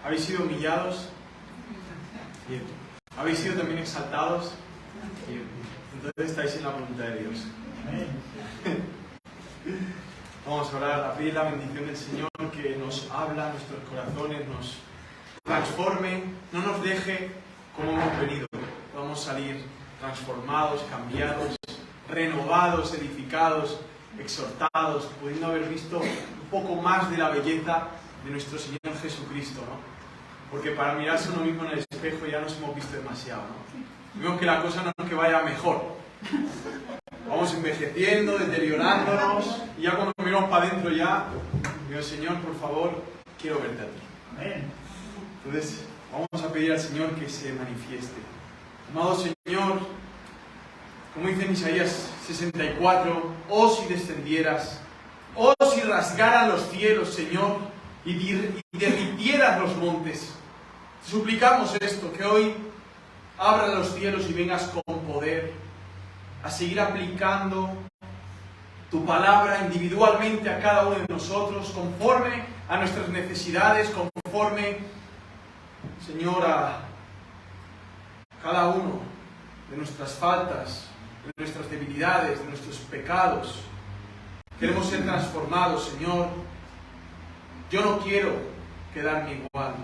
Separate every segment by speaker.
Speaker 1: ¿Habéis sido humillados? Bien. ¿Habéis sido también exaltados? Bien. Entonces estáis en la voluntad de Dios. Vamos a orar, a pedir la bendición del Señor que nos habla a nuestros corazones, nos transforme, no nos deje como hemos venido. Vamos a salir transformados, cambiados, renovados, edificados, exhortados, pudiendo haber visto un poco más de la belleza de nuestro Señor Jesucristo, ¿no? Porque para mirarse uno mismo en el espejo ya nos hemos visto demasiado, ¿no? Vemos que la cosa no es que vaya mejor. Vamos envejeciendo, deteriorándonos, y ya cuando miramos para adentro ya, digo, Señor, por favor, quiero verte a ti. Amén. Entonces, vamos a pedir al Señor que se manifieste. Amado Señor, como dice en Isaías 64, oh si descendieras, oh si rasgaran los cielos, Señor, y derritieras los montes. Te suplicamos esto, que hoy abran los cielos y vengas con poder a seguir aplicando tu palabra individualmente a cada uno de nosotros, conforme a nuestras necesidades, conforme, Señor, a cada uno de nuestras faltas, de nuestras debilidades, de nuestros pecados. Queremos ser transformados, Señor. Yo no quiero quedarme igual.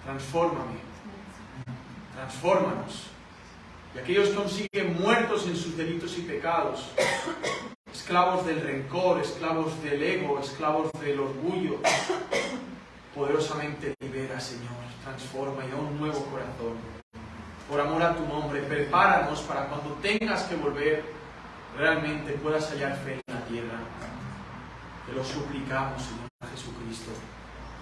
Speaker 1: Transfórmame. Transfórmanos. Y aquellos que aún siguen muertos en sus delitos y pecados, esclavos del rencor, esclavos del ego, esclavos del orgullo, poderosamente libera, Señor. Transforma y da un nuevo corazón. Por amor a tu nombre, prepáranos para cuando tengas que volver, realmente puedas hallar fe en la tierra. Te lo suplicamos, Señor Jesucristo.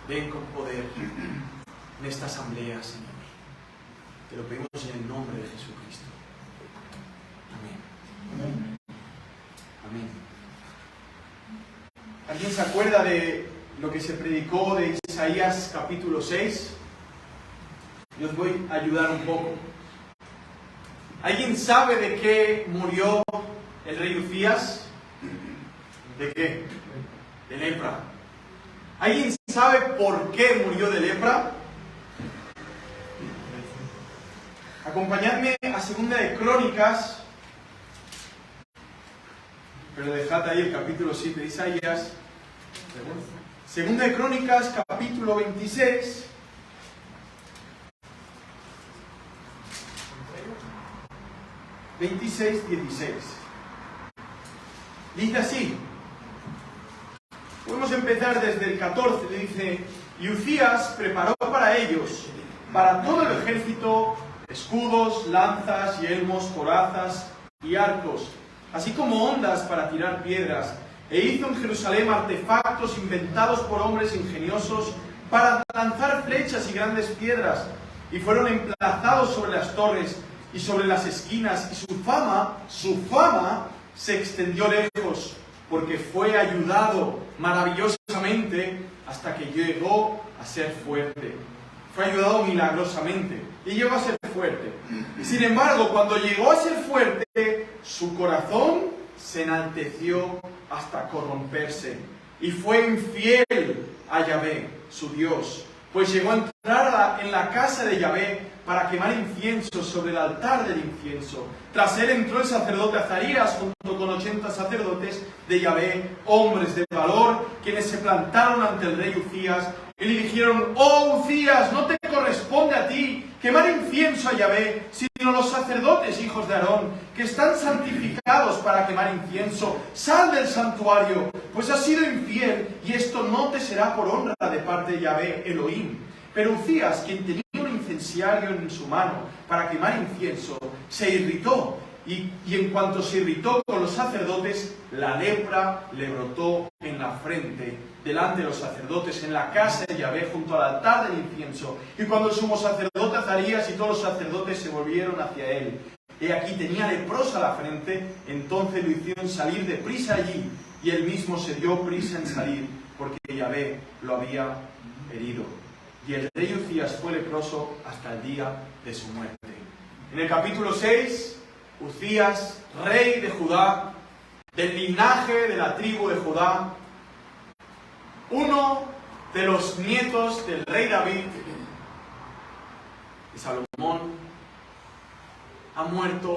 Speaker 1: Ven con poder en esta asamblea, Señor. Te lo pedimos en el nombre de Jesucristo. Amén. Amén. ¿Alguien se acuerda de lo que se predicó de Isaías capítulo 6? Yo os voy a ayudar un poco. ¿Alguien sabe de qué murió el rey Uzías? ¿De qué? De lepra. ¿Alguien sabe por qué murió de lepra? Acompañadme a Segunda de Crónicas, pero dejad ahí el capítulo 7 de Isaías. Segunda de Crónicas, capítulo 26. Dice así. Podemos empezar desde el 14. Le dice: y Uzías preparó para ellos, para todo el ejército, escudos, lanzas, yelmos, corazas y arcos, así como hondas para tirar piedras, e hizo en Jerusalén artefactos inventados por hombres ingeniosos para lanzar flechas y grandes piedras, y fueron emplazados sobre las torres y sobre las esquinas, y su fama se extendió lejos, porque fue ayudado maravillosamente hasta que llegó a ser fuerte. Fue ayudado milagrosamente y llegó a ser fuerte. Y sin embargo, cuando llegó a ser fuerte, su corazón se enalteció hasta corromperse y fue infiel a Yahvé, su Dios, pues llegó a entrar en la casa de Yahvé para quemar incienso sobre el altar del incienso. Tras él entró el sacerdote Azarías junto con 80 sacerdotes de Yahvé, hombres de valor, quienes se plantaron ante el rey Uzías y le dijeron: oh Uzías, no te corresponde a ti quemar incienso a Yahvé, sino los sacerdotes, hijos de Aarón, que están santificados para quemar incienso. Sal del santuario, pues has sido infiel, y esto no te será por honra de parte de Yahvé Elohim. Pero Uzías, quien tenía un incenciario en su mano para quemar incienso, se irritó, y en cuanto se irritó con los sacerdotes, la lepra le brotó en la frente delante de los sacerdotes en la casa de Yahvé junto al altar del incienso. Y cuando el sumo sacerdote Azarías y todos los sacerdotes se volvieron hacia él, he aquí tenía leprosa la frente, entonces lo hicieron salir de prisa allí, y él mismo se dio prisa en salir, porque Yahvé lo había herido. Y el rey Uzías fue leproso hasta el día de su muerte. En el capítulo 6, Uzías, rey de Judá, del linaje de la tribu de Judá, uno de los nietos del rey David y Salomón, ha muerto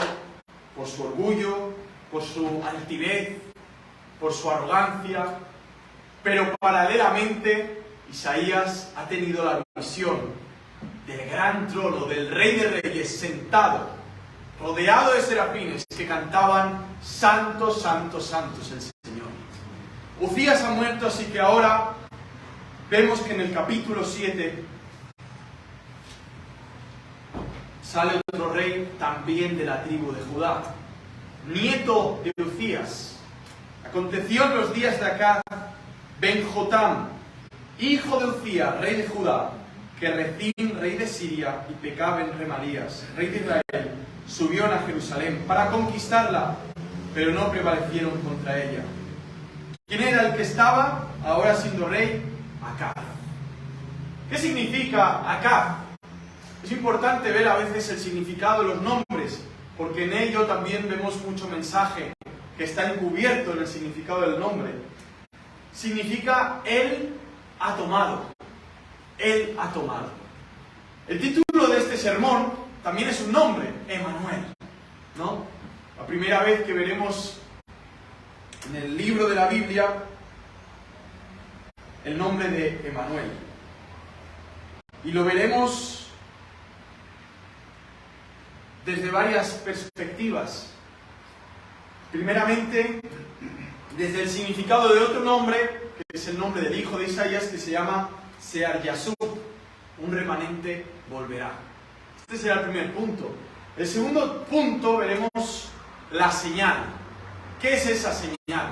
Speaker 1: por su orgullo, por su altivez, por su arrogancia, pero paralelamente Isaías ha tenido la visión del gran trono, del Rey de Reyes, sentado, rodeado de serafines que cantaban: Santo, Santo, Santo es el Señor. Uzías ha muerto, así que ahora vemos que en el capítulo 7 sale otro rey también de la tribu de Judá, nieto de Uzías. Aconteció en los días de Acaz ben Jotam, hijo de Uzías, rey de Judá, que Rezín, rey de Siria, y Pekah ben Remalías, rey de Israel, subieron a Jerusalén para conquistarla, pero no prevalecieron contra ella. ¿Quién era el que estaba ahora siendo rey? Acaz. ¿Qué significa Acaz? Es importante ver a veces el significado de los nombres, porque en ello también vemos mucho mensaje que está encubierto en el significado del nombre. Significa Él ha tomado. Él ha tomado. El título de este sermón también es un nombre, Emmanuel, ¿no? La primera vez que veremos en el libro de la Biblia el nombre de Emmanuel. Y lo veremos desde varias perspectivas. Primeramente, desde el significado de otro nombre, que es el nombre del hijo de Isaías, que se llama Sear-Yashub, un remanente volverá. Este será el primer punto. El segundo punto, veremos la señal. ¿Qué es esa señal?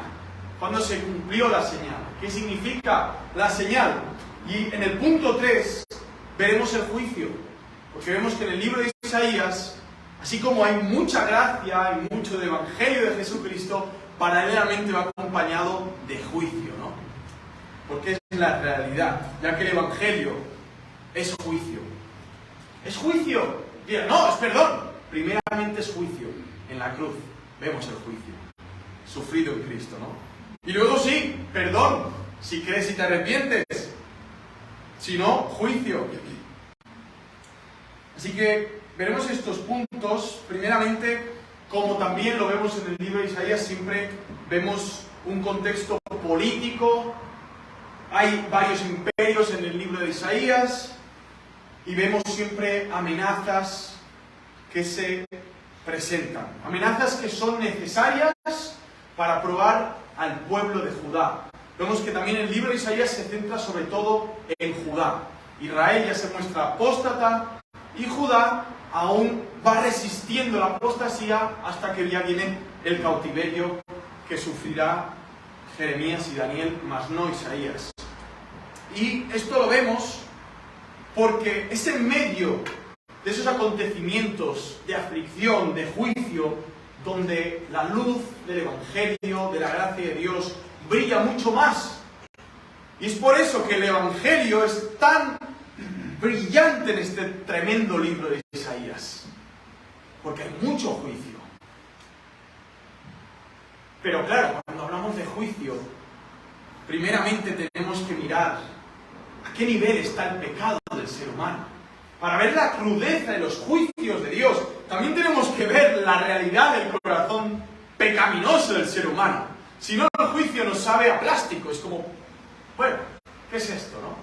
Speaker 1: ¿Cuándo se cumplió la señal? ¿Qué significa la señal? Y en el punto 3 veremos el juicio, porque vemos que en el libro de Isaías, así como hay mucha gracia y mucho del Evangelio de Jesucristo, paralelamente va acompañado de juicio, ¿no? Porque es la realidad, ya que el Evangelio es juicio. ¿Es juicio? Dirán, no, es perdón. Primeramente es juicio. En la cruz vemos el juicio sufrido en Cristo, ¿no? Y luego sí, perdón, si crees y te arrepientes. Si no, juicio. Así que veremos estos puntos. Primeramente, como también lo vemos en el libro de Isaías, siempre vemos un contexto político. Hay varios imperios en el libro de Isaías y vemos siempre amenazas que se presentan. Amenazas que son necesarias para probar al pueblo de Judá. Vemos que también el libro de Isaías se centra sobre todo en Judá. Israel ya se muestra apóstata y Judá aún va resistiendo la apostasía hasta que ya viene el cautiverio que sufrirá Jeremías y Daniel, mas no Isaías. Y esto lo vemos porque es en medio de esos acontecimientos de aflicción, de juicio, donde la luz del Evangelio, de la gracia de Dios, brilla mucho más. Y es por eso que el Evangelio es tan brillante en este tremendo libro de Isaías, porque hay mucho juicio. Pero claro, cuando hablamos de juicio, primeramente tenemos que mirar a qué nivel está el pecado del ser humano. Para ver la crudeza de los juicios de Dios, también tenemos que ver la realidad del corazón pecaminoso del ser humano. Si no, el juicio nos sabe a plástico. Es como, bueno, ¿qué es esto, no?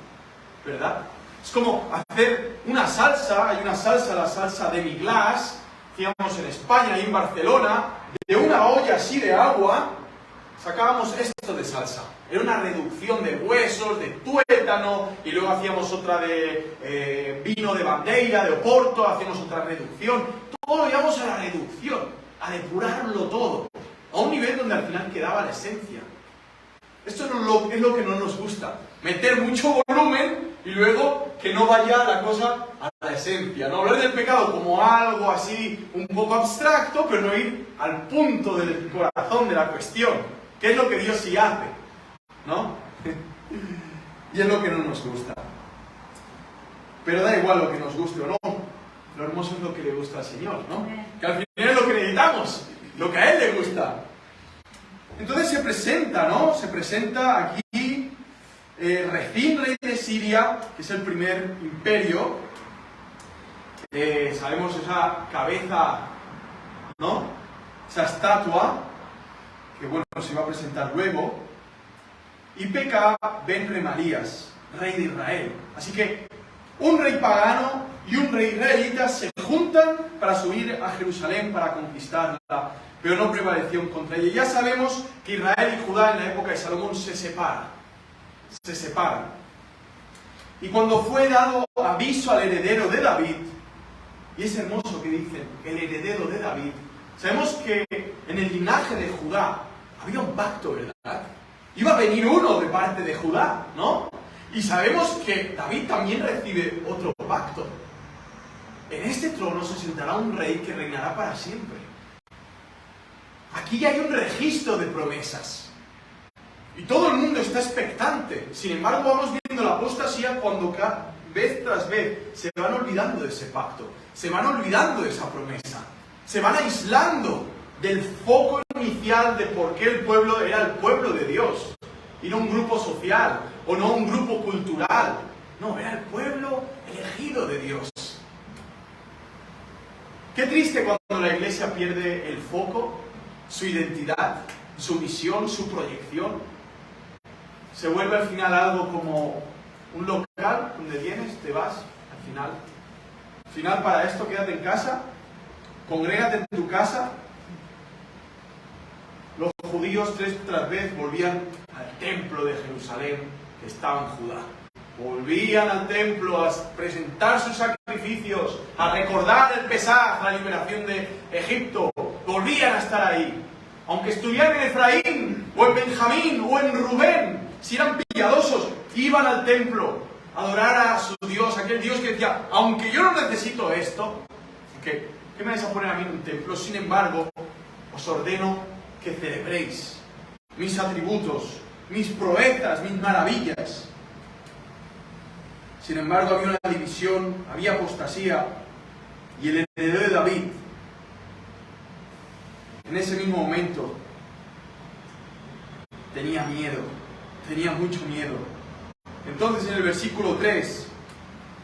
Speaker 1: ¿Verdad? Es como hacer una salsa. Hay una salsa, la salsa demi-glace, hacíamos en España y en Barcelona, de una olla así de agua, sacábamos esto de salsa. Era una reducción de huesos, de tuétano, y luego hacíamos otra de vino de bandeira, de Oporto, hacíamos otra reducción. Todo lo llevamos a la reducción, a depurarlo todo, a un nivel donde al final quedaba la esencia. Esto es lo que no nos gusta, meter mucho volumen y luego que no vaya la cosa a la esencia, no hablar del pecado como algo así un poco abstracto, pero no ir al punto del corazón de la cuestión, que es lo que Dios sí hace, ¿no? Y es lo que no nos gusta. Pero da igual lo que nos guste o no, lo hermoso es lo que le gusta al Señor, ¿no? Que al final es lo que necesitamos, lo que a Él le gusta. Entonces se presenta, ¿no? Se presenta aquí Rezín, rey de Siria, que es el primer imperio, sabemos esa cabeza, ¿no? Esa estatua, que bueno, se va a presentar luego, y Pekah ben Remalías, rey de Israel. Así que un rey pagano y un rey israelita se juntan para subir a Jerusalén para conquistarla, pero no prevalecieron contra ella. Ya sabemos que Israel y Judá en la época de Salomón se separan. Y cuando fue dado aviso al heredero de David, y es hermoso que dicen, el heredero de David, sabemos que en el linaje de Judá había un pacto, ¿verdad? Iba a venir uno de parte de Judá, ¿no? Y sabemos que David también recibe otro pacto. En este trono se sentará un rey que reinará para siempre. Aquí ya hay un registro de promesas. Y todo el mundo está expectante. Sin embargo, vamos viendo la apostasía cuando vez tras vez se van olvidando de ese pacto. Se van olvidando de esa promesa. Se van aislando del foco inicial de por qué el pueblo era el pueblo de Dios. Y no un grupo social, o no un grupo cultural. No, era el pueblo elegido de Dios. Qué triste cuando la iglesia pierde el foco, su identidad, su misión, su proyección. Se vuelve al final algo como un local donde vienes, te vas, al final. Al final, para esto, quédate en casa, congrégate en tu casa. Los judíos tres tras vez volvían al templo de Jerusalén, que estaba en Judá. Volvían al templo a presentar sus sacrificios, a recordar el Pesaj, la liberación de Egipto. Volvían a estar ahí. Aunque estuvieran en Efraín, o en Benjamín, o en Rubén, si eran piadosos, iban al templo a adorar a su Dios, aquel Dios que decía, aunque yo no necesito esto, ¿qué me vais a poner a mí en un templo? Sin embargo, os ordeno que celebréis mis atributos, mis proezas, mis maravillas. Sin embargo, había una división, había apostasía, y el heredero de David, en ese mismo momento, tenía miedo, tenía mucho miedo. Entonces, en el versículo 3,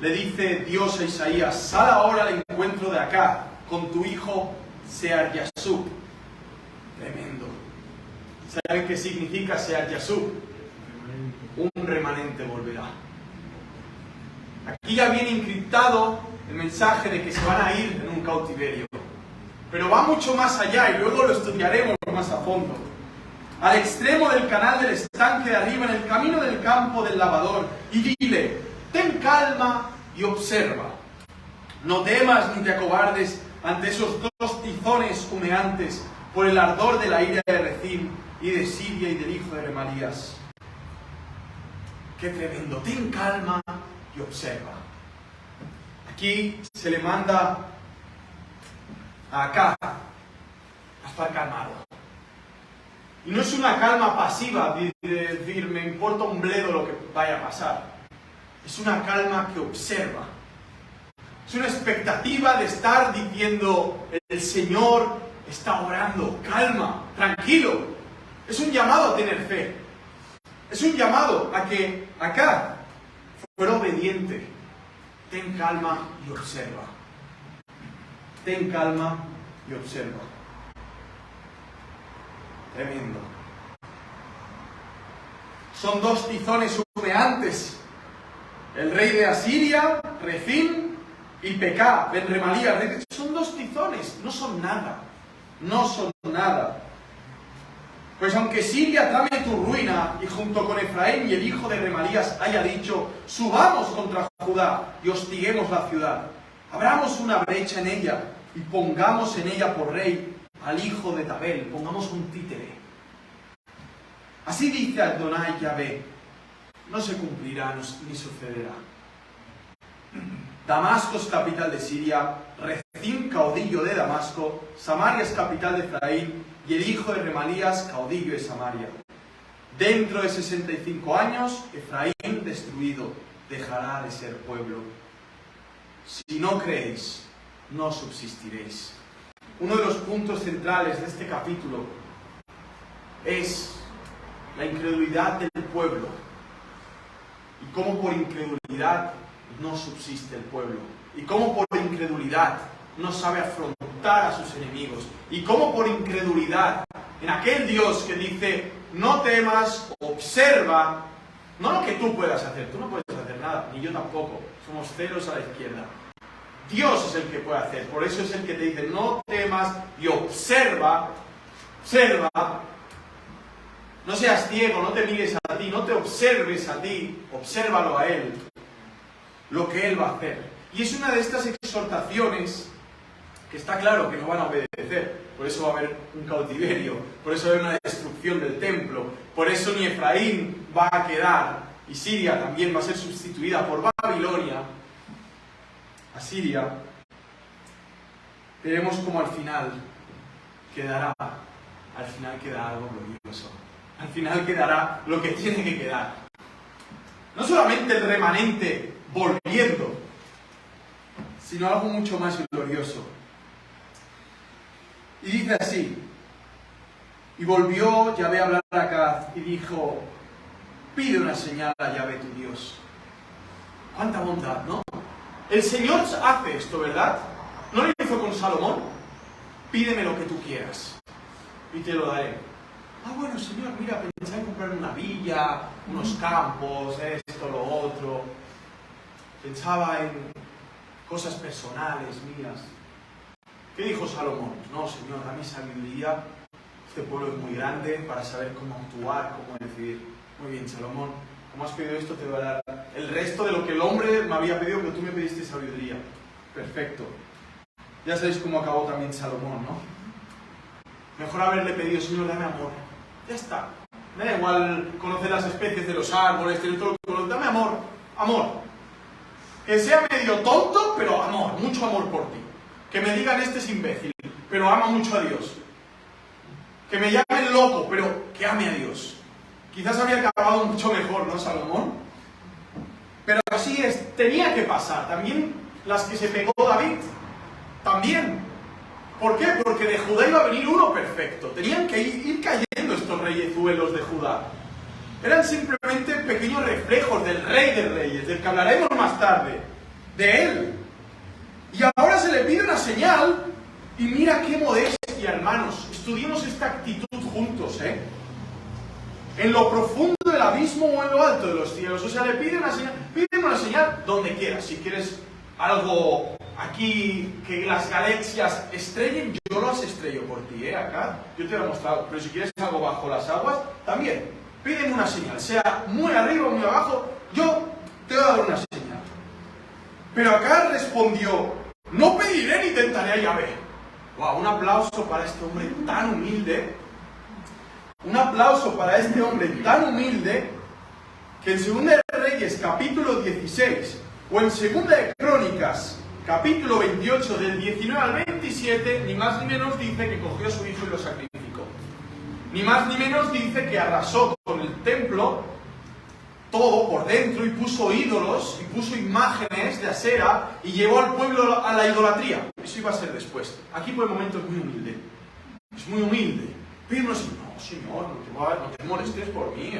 Speaker 1: le dice Dios a Isaías, sal ahora al encuentro de acá, con tu hijo Sear-Yashub. Tremendo. ¿Saben qué significa Sear-Yashub? Un remanente volverá. Aquí ya viene encriptado el mensaje de que se van a ir en un cautiverio. Pero va mucho más allá y luego lo estudiaremos más a fondo. Al extremo del canal del estanque de arriba, en el camino del campo del lavador, y dile, ten calma y observa. No temas ni te acobardes ante esos dos tizones humeantes por el ardor de la ira de Rezín y de Siria y del hijo de Remalías. ¡Qué tremendo! Ten calma y observa. Aquí se le manda a acá a estar calmado. Y no es una calma pasiva de decir, me importa un bledo lo que vaya a pasar. Es una calma que observa. Es una expectativa de estar diciendo, el Señor está orando, calma, tranquilo. Es un llamado a tener fe. Es un llamado a que acá fuera obediente. Ten calma y observa. Ten calma y observa. Tremendo. Son dos tizones humeantes. El rey de Asiria, Rezín, y Pekah, ben Remalías. Son dos tizones, no son nada. No son nada. Pues aunque Siria trame tu ruina, y junto con Efraín y el hijo de Remalías haya dicho, subamos contra Judá y hostiguemos la ciudad, abramos una brecha en ella y pongamos en ella por rey al hijo de Tabel, pongamos un títere. Así dice Adonai Yahvé, no se cumplirá ni sucederá. Damasco es capital de Siria, Rezín caudillo de Damasco, Samaria es capital de Efraín, y el hijo de Remalías caudillo de Samaria. Dentro de 65 años, Efraín destruido dejará de ser pueblo. Si no creéis, no subsistiréis. Uno de los puntos centrales de este capítulo es la incredulidad del pueblo. y cómo por incredulidad no subsiste el pueblo, y cómo por incredulidad no sabe afrontar a sus enemigos, y cómo por incredulidad en aquel Dios que dice no temas, observa, no lo que tú puedas hacer, tú no puedes hacer nada, ni yo tampoco, somos ceros a la izquierda. Dios es el que puede hacer, por eso es el que te dice no temas y observa, no seas ciego, no te mires a ti, no te observes a ti, obsérvalo a Él, lo que Él va a hacer. Y es una de estas exhortaciones que está claro que no van a obedecer, por eso va a haber un cautiverio, por eso va a haber una destrucción del templo, por eso ni Efraín va a quedar, y Siria también va a ser sustituida por Babilonia, Asiria. Veremos cómo al final quedará algo glorioso, al final quedará lo que tiene que quedar. No solamente el remanente volviendo, sino algo mucho más glorioso. Y dice así: y volvió Yahvé a hablar a Acaz y dijo, pide una señal a Yahvé tu Dios. ¡Cuánta bondad!, ¿no? El Señor hace esto, ¿verdad? ¿No lo hizo con Salomón? Pídeme lo que tú quieras y te lo daré. Ah, bueno, Señor, mira, pensaba en comprar una villa, unos campos, esto, lo otro. Pensaba en cosas personales mías. ¿Qué dijo Salomón? No, Señor, dame sabiduría. Este pueblo es muy grande para saber cómo actuar, cómo decidir. Muy bien, Salomón, como has pedido esto, te voy a dar el resto de lo que el hombre me había pedido, pero tú me pediste sabiduría. Perfecto. Ya sabéis cómo acabó también Salomón, ¿no? Mejor haberle pedido, Señor, dame amor. Ya está. Me da igual conocer las especies de los árboles, tener todo lo que... Dame amor. Amor. Que sea medio tonto, pero amor. Mucho amor por ti. Que me digan este es imbécil, pero ama mucho a Dios. Que me llamen loco, pero que ame a Dios. Quizás había acabado mucho mejor, ¿no, Salomón? Pero así es, tenía que pasar. También las que se pegó David, también. ¿Por qué? Porque de Judá iba a venir uno perfecto. Tenían que ir cayendo estos reyezuelos de Judá. Eran simplemente pequeños reflejos del Rey de Reyes, del que hablaremos más tarde, de él. Y ahora se le pide una señal, y mira qué modestia, hermanos. Estudiemos esta actitud juntos, ¿eh? En lo profundo del abismo o en lo alto de los cielos. O sea, le pide una señal. Pídeme una señal donde quieras. Si quieres algo aquí, que las galaxias estrellen, yo las estrello por ti, acá. Yo te lo he mostrado. Pero si quieres algo bajo las aguas, también. Pídeme una señal. Sea muy arriba o muy abajo, yo te voy a dar una señal. Pero acá respondió, no pediré ni tentaré a Yahvé. Wow, un aplauso para este hombre tan humilde. Un aplauso para este hombre tan humilde que en 2 de Reyes capítulo 16 o en 2 de Crónicas capítulo 28 del 19 al 27 ni más ni menos dice que cogió a su hijo y lo sacrificó. Ni más ni menos dice que arrasó con el templo todo por dentro y puso ídolos y puso imágenes de Asera y llevó al pueblo a la idolatría. Eso iba a ser después. Aquí por el momento es muy humilde. Es muy humilde. Pídeme así, no, Señor, no te molestes por mí,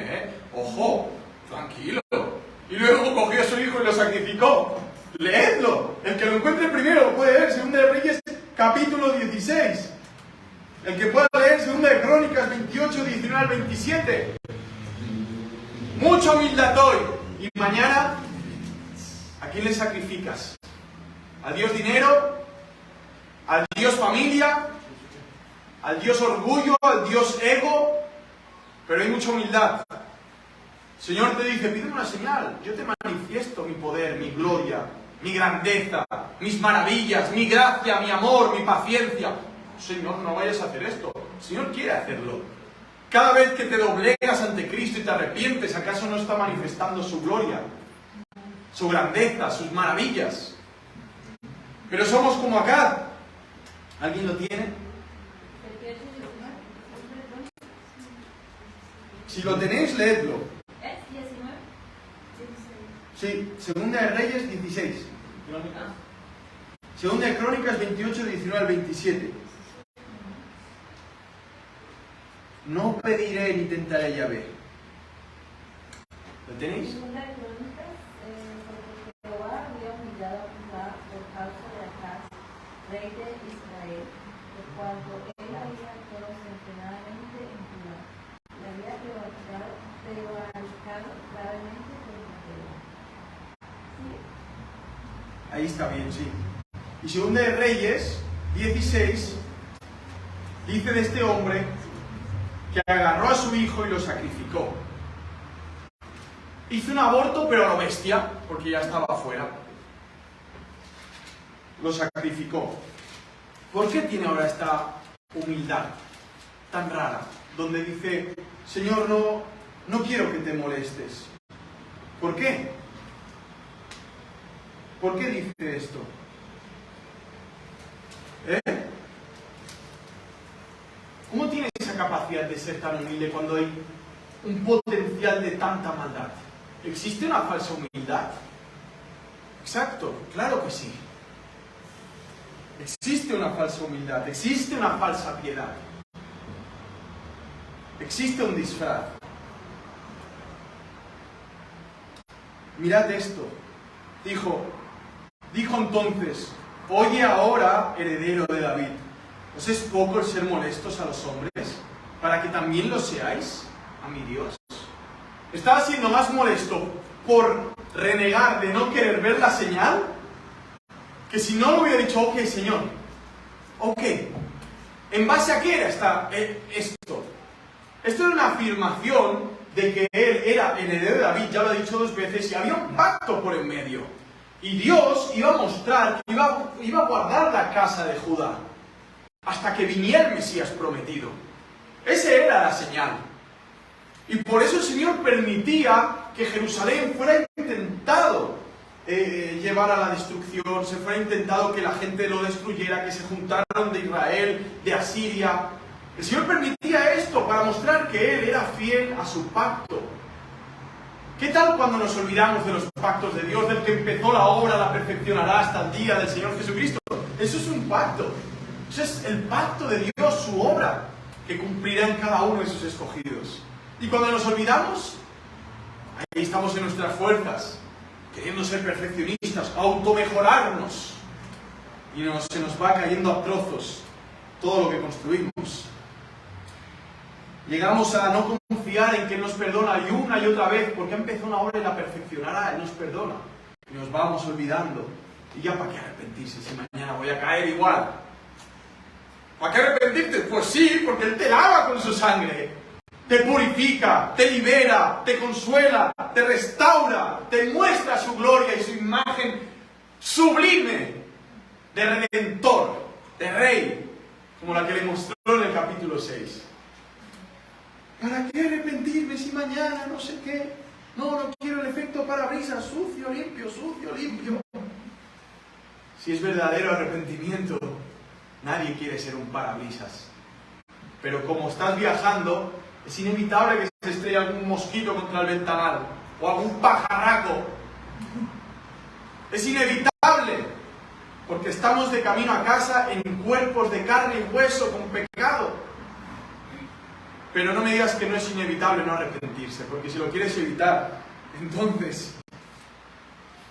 Speaker 1: Ojo, tranquilo. Y luego cogió a su hijo y lo sacrificó. Leedlo. El que lo encuentre primero lo puede leer. 2 de Reyes, capítulo 16. El que pueda leer 2 de Crónicas 28, 19 al 27. Mucha humildad hoy. Y mañana, ¿a quién le sacrificas? ¿Al Dios dinero? ¿Al Dios familia? ¿Al Dios orgullo? ¿Al Dios ego? Pero hay mucha humildad. El Señor te dice, pídeme una señal. Yo te manifiesto mi poder, mi gloria, mi grandeza, mis maravillas, mi gracia, mi amor, mi paciencia. Señor, no vayas a hacer esto. El Señor quiere hacerlo. Cada vez que te doblegas ante Cristo y te arrepientes, ¿acaso no está manifestando su gloria, su grandeza, sus maravillas? Pero somos como acá. ¿Alguien lo tiene? Si lo tenéis, leedlo. Sí, 2 de Reyes 16. 2 de Crónicas 28, 19 al 27. No pediré ni tentaré a Yahvé. ¿Lo tenéis?
Speaker 2: cuanto él había actuado desenfrenadamente en Judá, le había prevaricado gravemente por el pecado. Sí.
Speaker 1: Ahí está bien, sí. Y Segunda de Reyes 16 dice de este hombre que agarró a su hijo y lo sacrificó. Hizo un aborto, pero a lo bestia, porque ya estaba fuera. Lo sacrificó. ¿Por qué tiene ahora esta humildad tan rara? Donde dice, Señor, no quiero que te molestes. ¿Por qué? ¿Por qué dice esto? ¿Cómo tiene esa capacidad de ser tan humilde cuando hay un potencial de tanta maldad? ¿Existe una falsa humildad? Exacto, claro que sí. Existe una falsa humildad, existe una falsa piedad. Existe un disfraz. Mirad esto. Dijo entonces, oye ahora, heredero de David, ¿os es poco el ser molestos a los hombres, para que también lo seáis a mi Dios? ¿Estaba siendo más molesto por renegar de no querer ver la señal? Que si no lo hubiera dicho, ok, Señor, ok. ¿En base a qué era esto? Esto era una afirmación de que él era heredero de David, ya lo he dicho 2 veces, y había un pacto por en medio. Y Dios iba a mostrar, iba a guardar la casa de Judá hasta que viniera el Mesías prometido. Esa era la señal. Y por eso el Señor permitía que Jerusalén fuera intentado llevar a la destrucción, se fuera intentado que la gente lo destruyera, que se juntaran de Israel, de Asiria. El Señor permitía esto para mostrar que Él era fiel a su pacto. ¿Qué tal cuando nos olvidamos de los pactos de Dios, del que empezó la obra, la perfeccionará hasta el día del Señor Jesucristo? Eso es un pacto. Eso es el pacto de Dios, su obra, que cumplirá en cada uno de sus escogidos. Y cuando nos olvidamos, ahí estamos en nuestras fuerzas, queriendo ser perfeccionistas, automejorarnos, y se nos va cayendo a trozos todo lo que construimos. Llegamos a no confiar en que Él nos perdona y una y otra vez, porque empezó una obra y la perfeccionará, Él nos perdona. Y nos vamos olvidando. ¿Y ya para qué arrepentirse si mañana voy a caer igual? ¿Para qué arrepentirte? Pues sí, porque Él te lava con su sangre. Te purifica, te libera, te consuela, te restaura, te muestra su gloria y su imagen sublime de Redentor, de Rey, como la que le mostró en el capítulo 6. ¿Para qué arrepentirme si mañana no sé qué? No quiero el efecto parabrisas, sucio, limpio, sucio, limpio. Si es verdadero arrepentimiento, nadie quiere ser un parabrisas. Pero como estás viajando, es inevitable que se estrelle algún mosquito contra el ventanal o algún pajarraco. Es inevitable, porque estamos de camino a casa en cuerpos de carne y hueso con pecado. Pero no me digas que no es inevitable no arrepentirse, porque si lo quieres evitar, entonces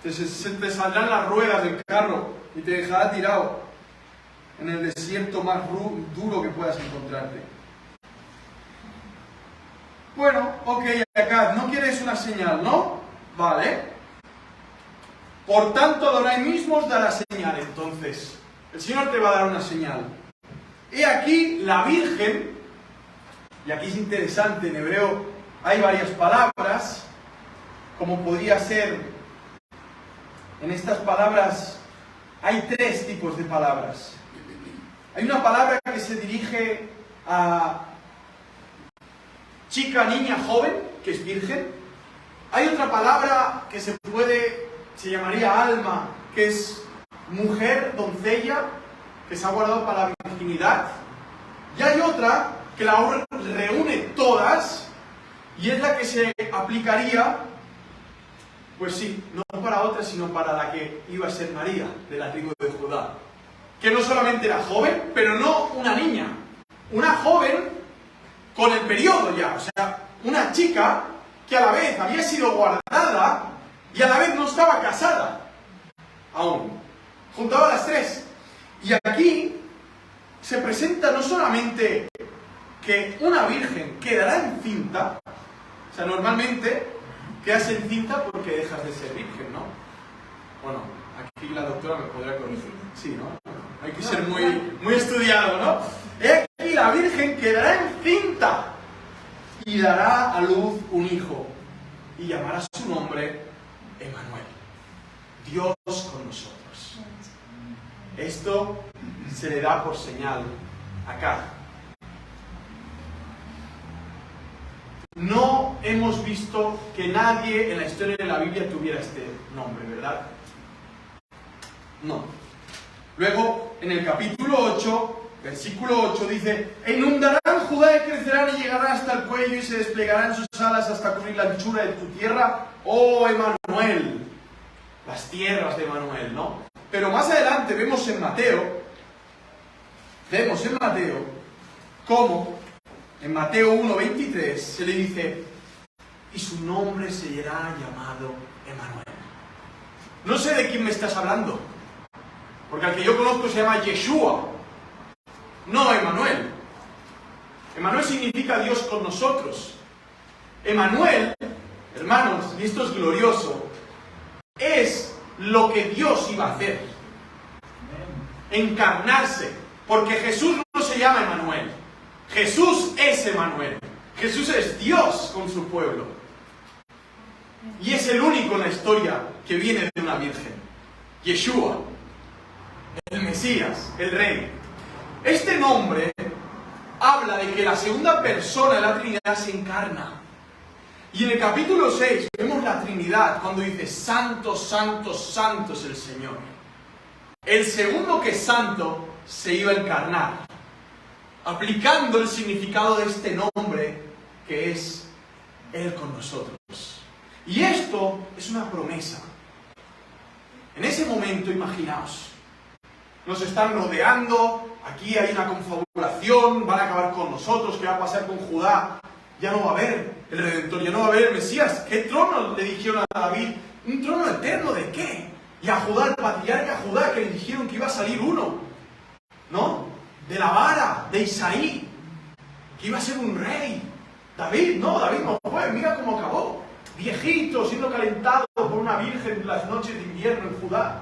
Speaker 1: se te saldrán las ruedas del carro y te dejará tirado en el desierto más duro que puedas encontrarte. Bueno, ok, acá, no quieres una señal, ¿no? Vale. Por tanto, Adonai mismo os dará señal. Entonces, el Señor te va a dar una señal. He aquí la Virgen, y aquí es interesante, en hebreo hay varias palabras, como podría ser, en estas palabras hay 3 tipos de palabras. Hay una palabra que se dirige a chica, niña, joven, que es virgen. Hay otra palabra que se llamaría alma, que es mujer, doncella, que se ha guardado para la virginidad. Y hay otra que la reúne todas, y es la que se aplicaría, pues sí, no para otra, sino para la que iba a ser María, de la tribu de Judá. Que no solamente era joven, pero no una niña. Una joven con el periodo ya, o sea, una chica que a la vez había sido guardada y a la vez no estaba casada aún. Juntaba las 3. Y aquí se presenta no solamente que una virgen quedará encinta, o sea, normalmente quedas encinta porque dejas de ser virgen, ¿no? Bueno, aquí la doctora me podrá corregir. Sí, ¿no? Hay que ser muy estudiado, ¿no? Aquí la virgen quedará encinta y dará a luz un hijo y llamará su nombre Emmanuel, Dios con nosotros. Esto se le da por señal acá. No hemos visto que nadie en la historia de la Biblia tuviera este nombre, ¿verdad? No. Luego, en el capítulo 8, versículo 8, dice: e inundarán Judá y crecerán y llegarán hasta el cuello y se desplegarán sus alas hasta cubrir la anchura de tu tierra, oh Emmanuel. Las tierras de Emmanuel, ¿no? Pero más adelante vemos en Mateo cómo en Mateo 1:23 se le dice: y su nombre será llamado Emmanuel. No sé de quién me estás hablando, porque al que yo conozco se llama Yeshua, no Emmanuel. Emmanuel significa Dios con nosotros. Emmanuel, hermanos, y esto es glorioso, es lo que Dios iba a hacer. Encarnarse. Porque Jesús no se llama Emmanuel. Jesús es Emmanuel. Jesús es Dios con su pueblo. Y es el único en la historia que viene de una virgen. Yeshua, el Mesías, el Rey. Este nombre habla de que la segunda persona de la Trinidad se encarna. Y en el capítulo 6 vemos la Trinidad cuando dice: santo, santo, santo es el Señor. El segundo que es santo se iba a encarnar, aplicando el significado de este nombre que es Él con nosotros. Y esto es una promesa. En ese momento, imaginaos, nos están rodeando, aquí hay una confabulación, van a acabar con nosotros, ¿qué va a pasar con Judá? Ya no va a haber el Redentor, ya no va a haber el Mesías. ¿Qué trono le dijeron a David? ¿Un trono eterno de qué? Y a Judá, al patriarca Judá, que le dijeron que iba a salir uno, ¿no? De la vara de Isaí, que iba a ser un rey. David no fue, mira cómo acabó. Viejito, siendo calentado por una virgen en las noches de invierno en Judá.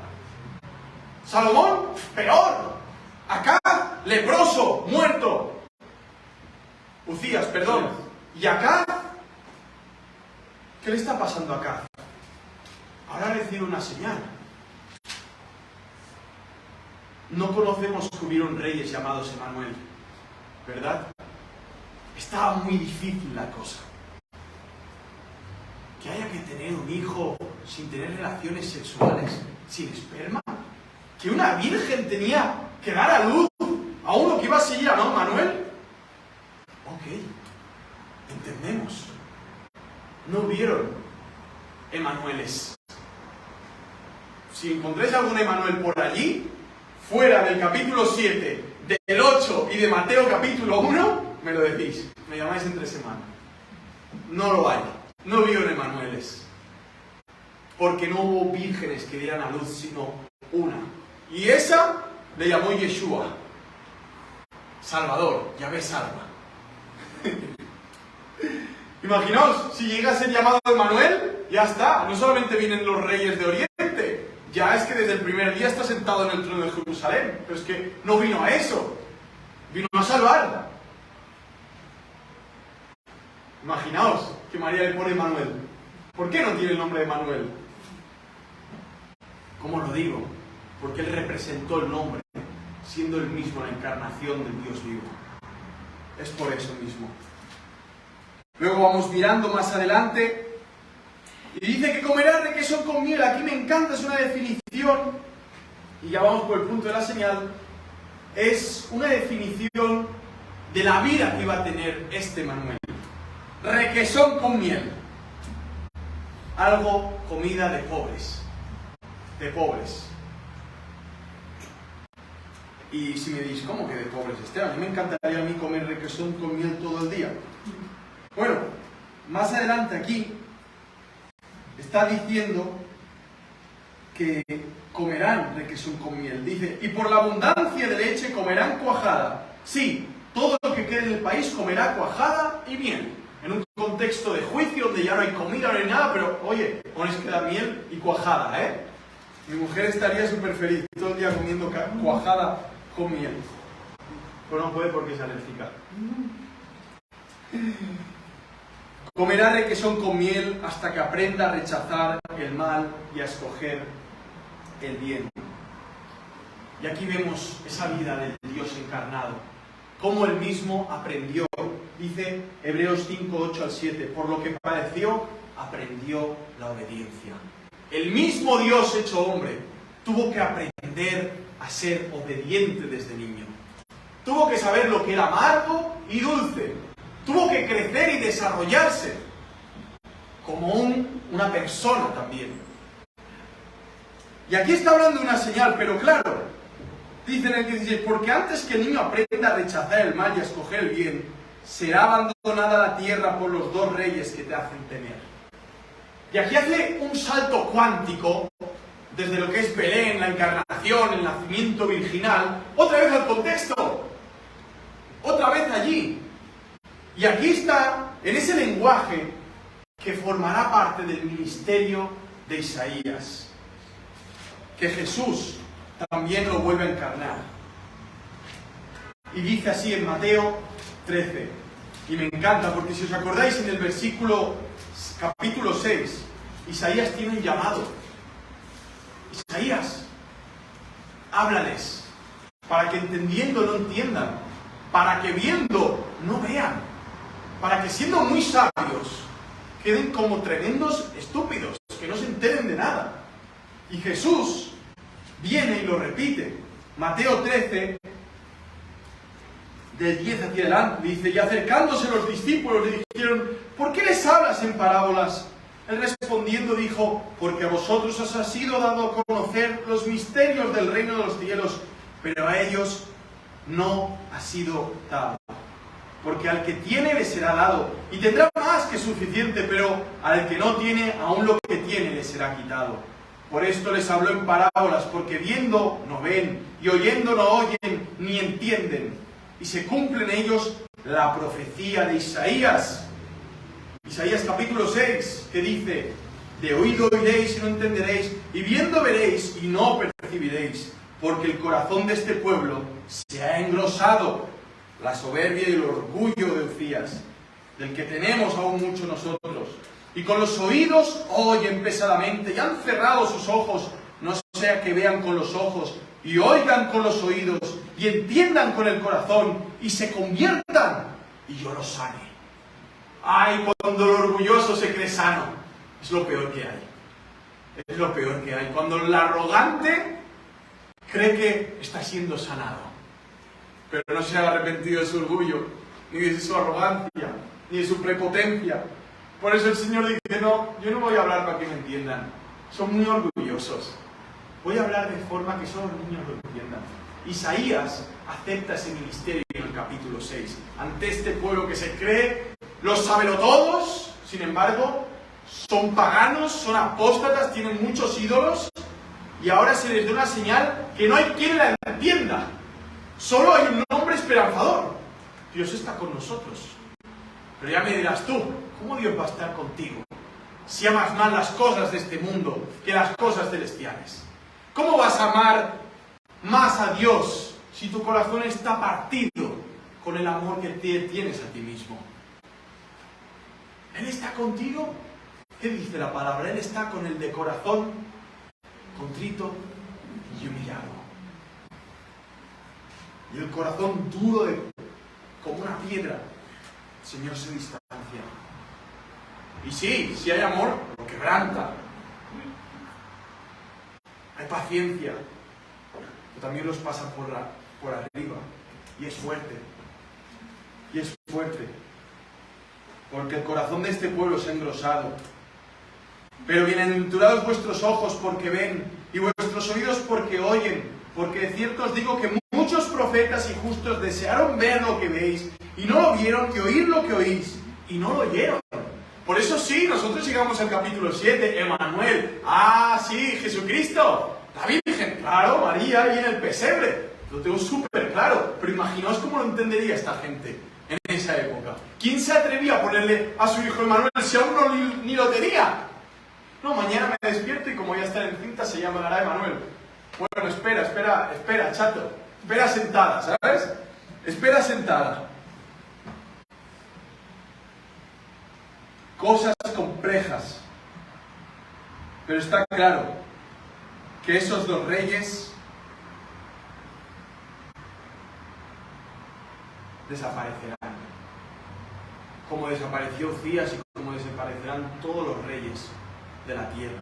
Speaker 1: Salomón, peor. Acá, leproso, muerto. Uzías, perdón. Y acá, ¿qué le está pasando acá? Ahora recibe una señal. No conocemos que hubieron reyes llamados Emmanuel, ¿verdad? Estaba muy difícil la cosa. Que haya que tener un hijo sin tener relaciones sexuales, sin esperma. Que una virgen tenía que dar a luz a uno que iba a ser llamado Manuel. Ok, entendemos. No hubieron Emmanueles. Si encontráis algún Emmanuel por allí, fuera del capítulo 7, del 8 y de Mateo capítulo 1, me lo decís. Me llamáis entre semana. No lo hay. No hubieron Emmanueles. Porque no hubo vírgenes que dieran a luz, sino una. Y esa le llamó Yeshua. Salvador. Yahvé salva. Imaginaos, si llega a ser llamado Emmanuel, ya está. No solamente vienen los reyes de Oriente. Ya es que desde el primer día está sentado en el trono de Jerusalén. Pero es que no vino a eso. Vino a salvar. Imaginaos que María le pone Emmanuel. ¿Por qué no tiene el nombre de Emmanuel? ¿Cómo lo digo? Porque él representó el nombre, siendo él mismo la encarnación del Dios vivo. Es por eso mismo. Luego vamos mirando más adelante y dice que comerá requesón con miel. Aquí me encanta, es una definición, y ya vamos por el punto de la señal. Es una definición de la vida que iba a tener este Emmanuel. Requesón con miel. Algo, comida de pobres. De pobres. Y si me dices, ¿cómo que de pobres, Esteban? A mí me encantaría a mí comer requesón con miel todo el día. Bueno, más adelante aquí está diciendo que comerán requesón con miel. Dice, y por la abundancia de leche comerán cuajada. Sí, todo lo que quede en el país comerá cuajada y miel. En un contexto de juicio donde ya no hay comida, no hay nada, pero oye, pones que da miel y cuajada, ¿eh? Mi mujer estaría súper feliz todo el día comiendo cuajada con miel. Pero no puede porque es alérgica. Comerá requesón con miel hasta que aprenda a rechazar el mal y a escoger el bien. Y aquí vemos esa vida del Dios encarnado. Cómo él mismo aprendió. Dice Hebreos 5, 8 al 7. Por lo que padeció, aprendió la obediencia. El mismo Dios hecho hombre tuvo que aprender a ser obediente desde niño. Tuvo que saber lo que era amargo y dulce. Tuvo que crecer y desarrollarse como una persona también. Y aquí está hablando de una señal, pero claro, dice en el 16, porque antes que el niño aprenda a rechazar el mal y a escoger el bien, será abandonada la tierra por los dos reyes que te hacen temer. Y aquí hace un salto cuántico, desde lo que es Belén, la encarnación, el nacimiento virginal, otra vez al contexto, otra vez allí. Y aquí está, en ese lenguaje que formará parte del ministerio de Isaías, que Jesús también lo vuelve a encarnar. Y dice así en Mateo 13, y me encanta porque si os acordáis en el capítulo 6, Isaías tiene un llamado. Isaías, háblales, para que entendiendo no entiendan, para que viendo no vean, para que siendo muy sabios queden como tremendos estúpidos, que no se enteren de nada. Y Jesús viene y lo repite. Mateo 13, del 10 hacia adelante, dice, y acercándose los discípulos le dijeron, ¿por qué les hablas en parábolas? Él respondiendo dijo, porque a vosotros os ha sido dado a conocer los misterios del reino de los cielos, pero a ellos no ha sido dado. Porque al que tiene le será dado, y tendrá más que suficiente, pero al que no tiene, aún lo que tiene le será quitado. Por esto les habló en parábolas, porque viendo no ven, y oyendo no oyen, ni entienden. Y se cumple en ellos la profecía de Isaías. Isaías capítulo 6, que dice, de oído oiréis y no entenderéis, y viendo veréis y no percibiréis, porque el corazón de este pueblo se ha engrosado. La soberbia y el orgullo de Uzías, del que tenemos aún mucho nosotros. Y con los oídos oyen pesadamente, y han cerrado sus ojos, no sea que vean con los ojos, y oigan con los oídos, y entiendan con el corazón, y se conviertan, y yo los sane. Ay, cuando el orgulloso se cree sano, es lo peor que hay. Es lo peor que hay. Cuando el arrogante cree que está siendo sanado, pero no se ha arrepentido de su orgullo, ni de su arrogancia, ni de su prepotencia. Por eso el Señor dice, no, yo no voy a hablar para que me entiendan. Son muy orgullosos. Voy a hablar de forma que solo los niños lo entiendan. Isaías acepta ese ministerio en el capítulo 6. Ante este pueblo que se cree, los sabelotodos, sin embargo, son paganos, son apóstatas, tienen muchos ídolos, y ahora se les da una señal que no hay quien la entienda. Solo hay un nombre esperanzador. Dios está con nosotros. Pero ya me dirás tú, ¿cómo Dios va a estar contigo si amas más las cosas de este mundo que las cosas celestiales? ¿Cómo vas a amar más a Dios si tu corazón está partido con el amor que tienes a ti mismo? ¿Él está contigo? ¿Qué dice la palabra? Él está con el de corazón contrito y humillado. Y el corazón duro como una piedra, el Señor se distancia. Y sí, si hay amor, lo quebranta. Hay paciencia, pero también los pasa por arriba. Y es fuerte. Y es fuerte. Porque el corazón de este pueblo se ha engrosado. Pero bienaventurados vuestros ojos porque ven, y vuestros oídos porque oyen. Porque de cierto os digo que muchos profetas y justos desearon ver lo que veis, y no lo vieron, y oír lo que oís, y no lo oyeron. Por eso sí, nosotros llegamos al capítulo 7, Emanuel. Ah, sí, Jesucristo, la Virgen, claro, María y en el pesebre. Lo tengo súper claro, pero imaginaos cómo lo entendería esta gente en esa época. ¿Quién se atrevía a ponerle a su hijo Emanuel si aún no ni lo tenía? No, mañana me despierto y como ya está encinta se llamará Emanuel. Bueno, espera, chato. Espera sentada, ¿sabes? Espera sentada. Cosas complejas. Pero está claro que esos dos reyes desaparecerán. Como desapareció Uzías y como desaparecerán todos los reyes de la tierra.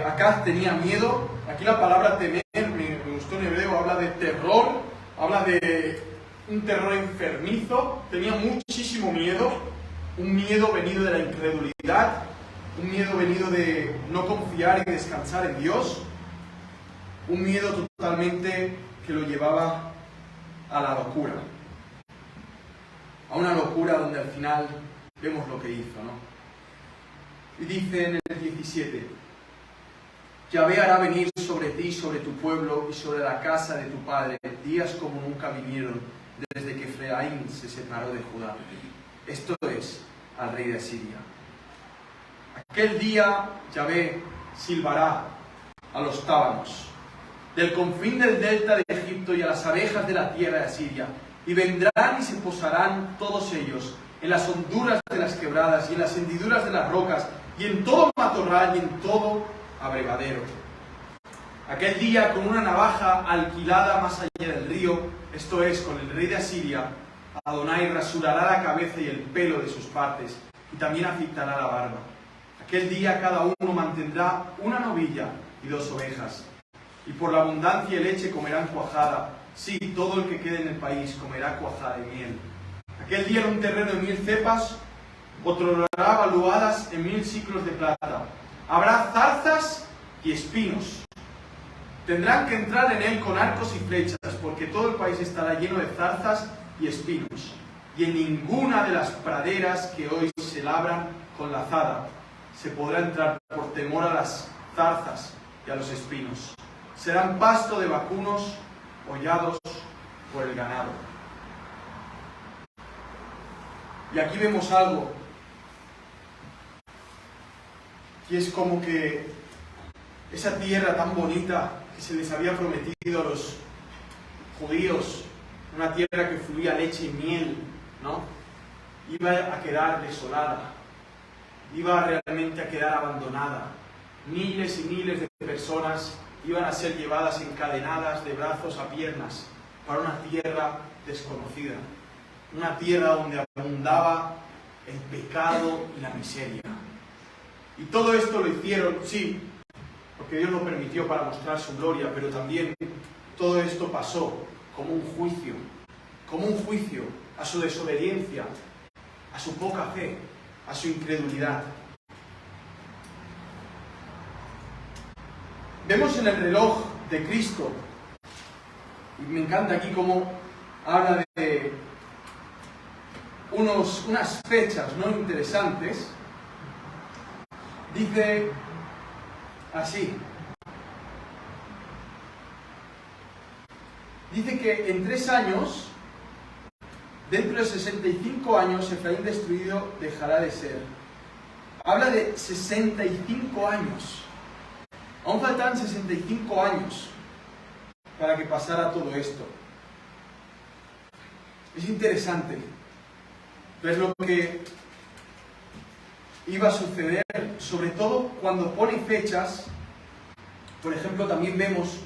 Speaker 1: Acaz tenía miedo. Aquí la palabra temer, me gustó en hebreo, habla de terror, habla de un terror enfermizo. Tenía muchísimo miedo, un miedo venido de la incredulidad, un miedo venido de no confiar y descansar en Dios, un miedo totalmente que lo llevaba a la locura, a una locura donde al final vemos lo que hizo, ¿no? Y dice en el 17: Yahvé hará venir sobre ti, sobre tu pueblo y sobre la casa de tu padre días como nunca vinieron desde que Efraín se separó de Judá. Esto es al rey de Asiria. Aquel día Yahvé silbará a los tábanos del confín del delta de Egipto y a las abejas de la tierra de Asiria, y vendrán y se posarán todos ellos en las honduras de las quebradas y en las hendiduras de las rocas y en todo matorral y en todo abrevadero. Aquel día, con una navaja alquilada más allá del río, esto es, con el rey de Asiria, Adonai rasurará la cabeza y el pelo de sus partes, y también afeitará la barba. Aquel día cada uno mantendrá una novilla y 2 ovejas, y por la abundancia de leche comerán cuajada. Sí, todo el que quede en el país comerá cuajada y miel. Aquel día en un terreno de 1000 cepas, otorgará valuadas en 1000 siclos de plata. Habrá zarzas y espinos. Tendrán que entrar en él con arcos y flechas, porque todo el país estará lleno de zarzas y espinos. Y en ninguna de las praderas que hoy se labran con la azada se podrá entrar por temor a las zarzas y a los espinos. Serán pasto de vacunos hollados por el ganado. Y aquí vemos algo, y es como que esa tierra tan bonita que se les había prometido a los judíos, una tierra que fluía leche y miel, ¿no? Iba a quedar desolada, iba realmente a quedar abandonada. Miles y miles de personas iban a ser llevadas encadenadas de brazos a piernas para una tierra desconocida, una tierra donde abundaba el pecado y la miseria. Y todo esto lo hicieron, sí, porque Dios lo permitió para mostrar su gloria, pero también todo esto pasó como un juicio a su desobediencia, a su poca fe, a su incredulidad. Vemos en el reloj de Cristo, y me encanta aquí cómo habla de unas fechas no interesantes. Dice así: dice que en 3 años, dentro de 65 años, Efraín destruido dejará de ser. Habla de 65 años. Aún faltan 65 años para que pasara todo esto. Es interesante ver lo que iba a suceder, sobre todo cuando pone fechas. Por ejemplo, también vemos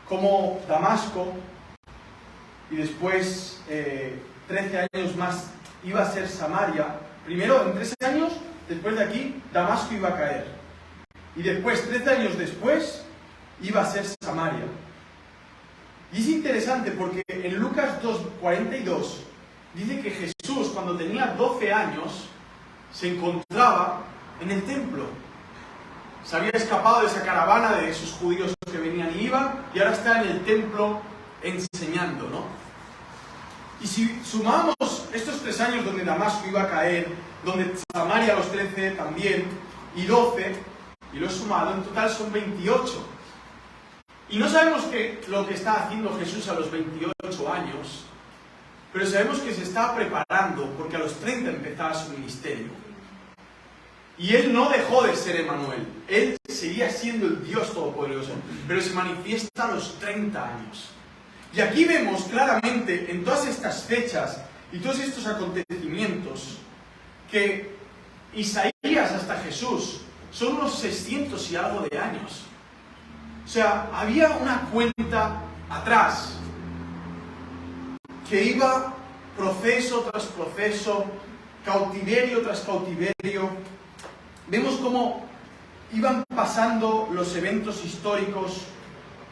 Speaker 1: cómo Damasco, y después 13 años más iba a ser Samaria. Primero, en 13 años, después de aquí, Damasco iba a caer. Y después, 13 años después, iba a ser Samaria. Y es interesante porque en Lucas 2:42 dice que Jesús, cuando tenía 12 años, se encontraba en el templo. Se había escapado de esa caravana de esos judíos que venían y iban, y ahora está en el templo enseñando, ¿no? Y si sumamos estos 3 años donde Damasco iba a caer, donde Samaria a los 13 también, y 12, y lo he sumado, en total son 28. Y no sabemos lo que está haciendo Jesús a los 28 años, pero sabemos que se está preparando porque a los 30 empezaba su ministerio. Y Él no dejó de ser Emmanuel, Él seguía siendo el Dios Todopoderoso, pero se manifiesta a los 30 años. Y aquí vemos claramente en todas estas fechas y todos estos acontecimientos que Isaías hasta Jesús son unos 600 y algo de años. O sea, había una cuenta atrás que iba proceso tras proceso, cautiverio tras cautiverio. Vemos cómo iban pasando los eventos históricos,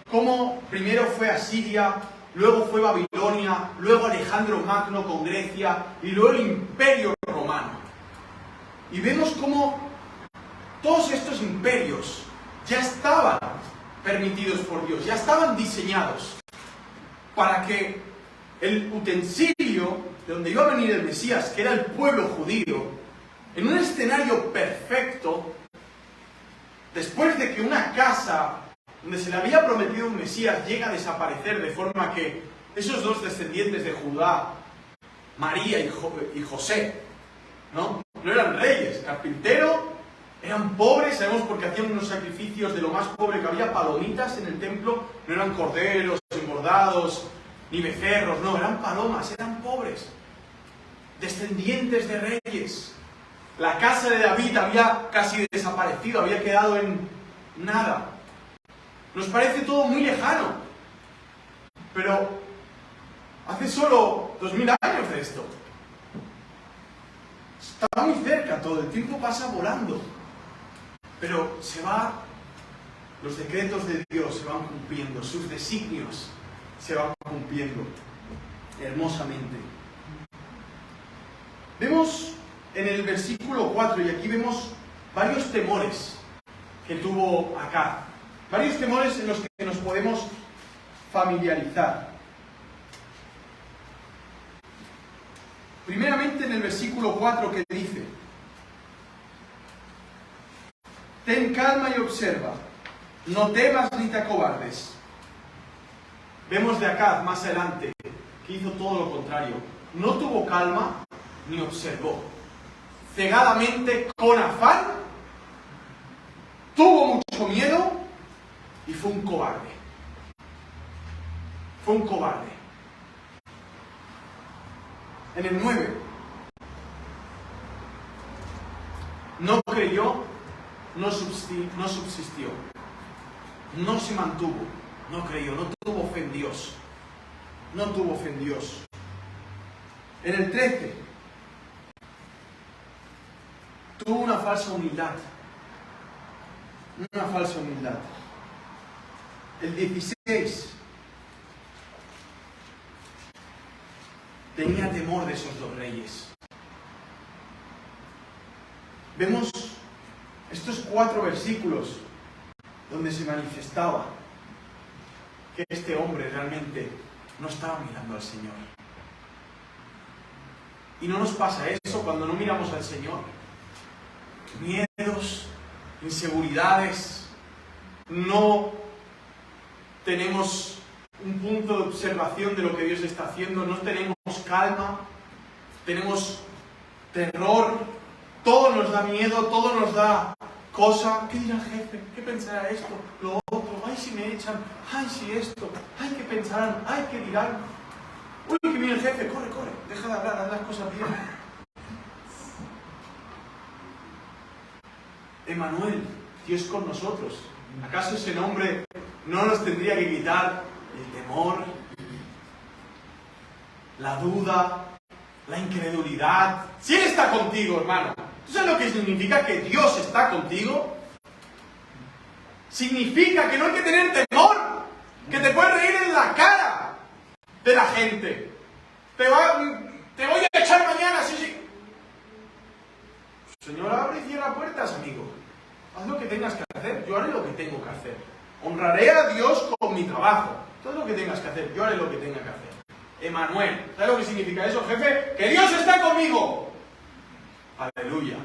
Speaker 1: cómo primero fue Asiria, luego fue Babilonia, luego Alejandro Magno con Grecia y luego el Imperio Romano. Y vemos cómo todos estos imperios ya estaban permitidos por Dios, ya estaban diseñados para que el utensilio de donde iba a venir el Mesías, que era el pueblo judío, en un escenario perfecto, después de que una casa donde se le había prometido un Mesías llega a desaparecer, de forma que esos dos descendientes de Judá, María y José, no eran reyes, carpintero, eran pobres, sabemos porque hacían unos sacrificios de lo más pobre que había, palomitas en el templo, no eran corderos, engordados, ni becerros, no, eran palomas, eran pobres, descendientes de reyes. La casa de David había casi desaparecido, había quedado en nada. Nos parece todo muy lejano, pero hace solo 2000 años de esto. Está muy cerca todo, el tiempo pasa volando, pero los decretos de Dios se van cumpliendo, sus designios se van cumpliendo hermosamente. Vemos en el versículo 4, y aquí vemos varios temores que tuvo Acaz, varios temores en los que nos podemos familiarizar. Primeramente en el versículo 4 que dice: ten calma y observa, no temas ni te acobardes. Vemos de Acaz más adelante que hizo todo lo contrario, no tuvo calma ni observó. Cegadamente, con afán, tuvo mucho miedo y fue un cobarde. Fue un cobarde. En el 9, no creyó, no subsistió, no se mantuvo, no creyó, no tuvo fe en Dios. No tuvo fe en Dios. En el 13, tuvo una falsa humildad. Una falsa humildad. El 16, tenía temor de esos dos reyes. Vemos estos 4 versículos donde se manifestaba que este hombre realmente no estaba mirando al Señor. ¿Y no nos pasa eso cuando no miramos al Señor? Miedos, inseguridades, no tenemos un punto de observación de lo que Dios está haciendo, no tenemos calma, tenemos terror, todo nos da miedo, todo nos da cosa. ¿Qué dirá el jefe? ¿Qué pensará esto? Lo otro, ay si me echan, ay si esto, ay qué pensarán, ay qué dirán. Uy, que viene el jefe, corre, deja de hablar, haz las cosas bien. Emmanuel, Dios con nosotros. ¿Acaso ese nombre no nos tendría que quitar el temor, la duda, la incredulidad? Si Él está contigo, hermano, ¿tú sabes lo que significa que Dios está contigo? Significa que no hay que tener temor, que te puedes reír en la cara de la gente. Te voy a echar mañana, sí. Señor, abre y cierra puertas, amigo. Haz lo que tengas que hacer, yo haré lo que tengo que hacer. Honraré a Dios con mi trabajo. Todo lo que tengas que hacer, yo haré lo que tenga que hacer. Emmanuel. ¿Sabes lo que significa eso, jefe? ¡Que Dios está conmigo! Aleluya.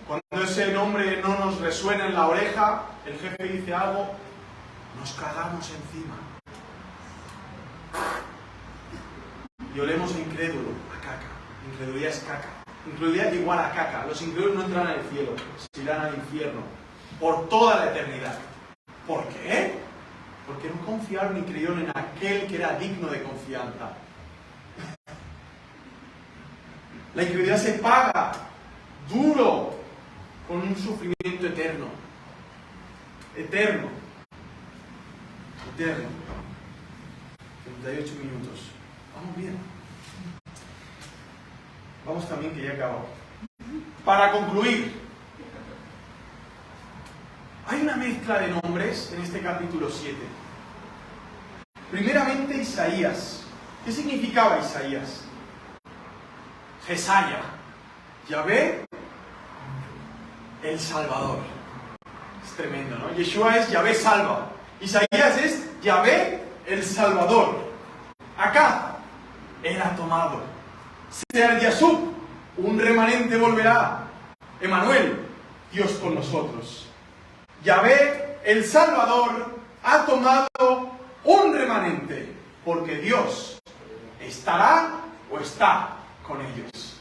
Speaker 1: Cuando ese nombre no nos resuena en la oreja, el jefe dice algo, nos cagamos encima. Y olemos a incrédulo, a caca. Incredulidad es caca. Incredulidad igual a caca. Los incrédulos no entrarán al cielo, se irán al infierno por toda la eternidad. ¿Por qué? Porque no confiaron ni creyeron en aquel que era digno de confianza. La incredulidad se paga duro con un sufrimiento eterno. Eterno. Eterno. 38 minutos. Vamos bien. Vamos también, que ya he acabado. Para concluir, hay una mezcla de nombres en este capítulo 7. Primeramente, Isaías. ¿Qué significaba Isaías? Jesaya. Yahvé, el Salvador. Es tremendo, ¿no? Yeshua es Yahvé salva. Isaías es Yahvé, el Salvador. Acá, él ha tomado. Sear Yashub, un remanente volverá. Emmanuel, Dios con nosotros. Yahvé, el Salvador, ha tomado un remanente, porque Dios estará o está con ellos.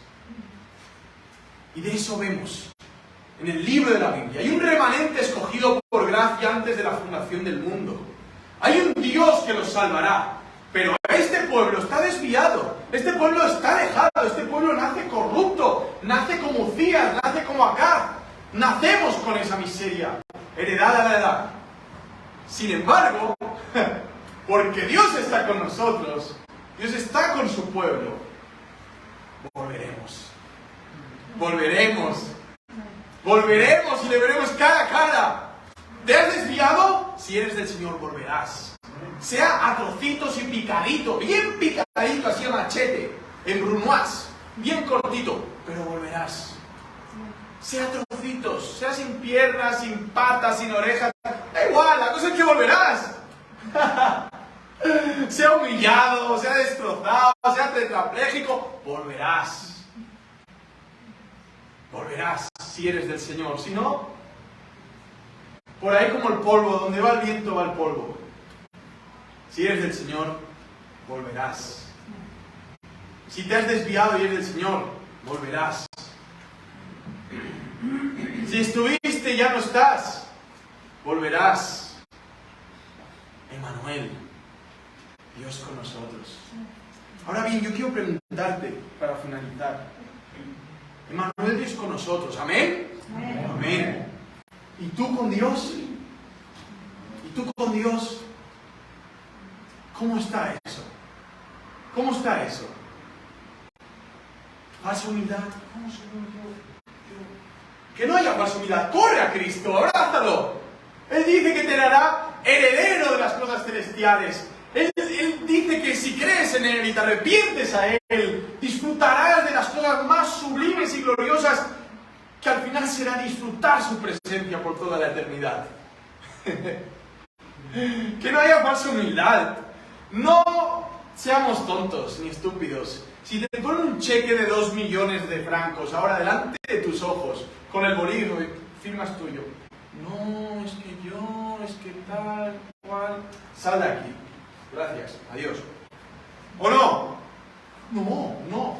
Speaker 1: Y de eso vemos en el libro de la Biblia. Hay un remanente escogido por gracia antes de la fundación del mundo. Hay un Dios que los salvará. Pero este pueblo está desviado. Este pueblo está alejado. Este pueblo nace corrupto. Nace como Uzías, nace como Acab. Nacemos con esa miseria heredada a la edad. Sin embargo, porque Dios está con nosotros, Dios está con su pueblo, volveremos. Volveremos. Volveremos y le veremos cara a cara. ¿Te has desviado? Si eres del Señor, volverás. Sea a trocitos y picadito, bien picadito, así a machete, en brunoise, bien cortito, pero volverás. Sea a trocitos, sea sin piernas, sin patas, sin orejas, da igual, la cosa es que volverás. Sea humillado, sea destrozado, sea tetrapléjico, volverás. Volverás si eres del Señor. Si no, por ahí como el polvo, donde va el viento va el polvo. Si eres del Señor, volverás. Si te has desviado y eres del Señor, volverás. Si estuviste y ya no estás, volverás. Emmanuel, Dios con nosotros. Ahora bien, yo quiero preguntarte para finalizar. Emmanuel, Dios con nosotros. ¿Amén? Amén. Amén. ¿Y tú con Dios? ¿Y tú con Dios? ¿Cómo está eso? ¿Cómo está eso? ¿Falsa humildad? ¿Cómo soy yo? Que no haya falsa humildad. ¡Corre a Cristo! ¡Abrázalo! Él dice que te hará heredero de las cosas celestiales. Él dice que si crees en Él y te arrepientes a Él, disfrutarás de las cosas más sublimes y gloriosas, que al final será disfrutar su presencia por toda la eternidad. Que no haya falsa humildad. No seamos tontos ni estúpidos. Si te ponen un cheque de 2 millones de francos ahora delante de tus ojos, con el bolígrafo y firmas tuyo. No, es que tal, cual. Sal de aquí. Gracias, adiós. ¿O no? No.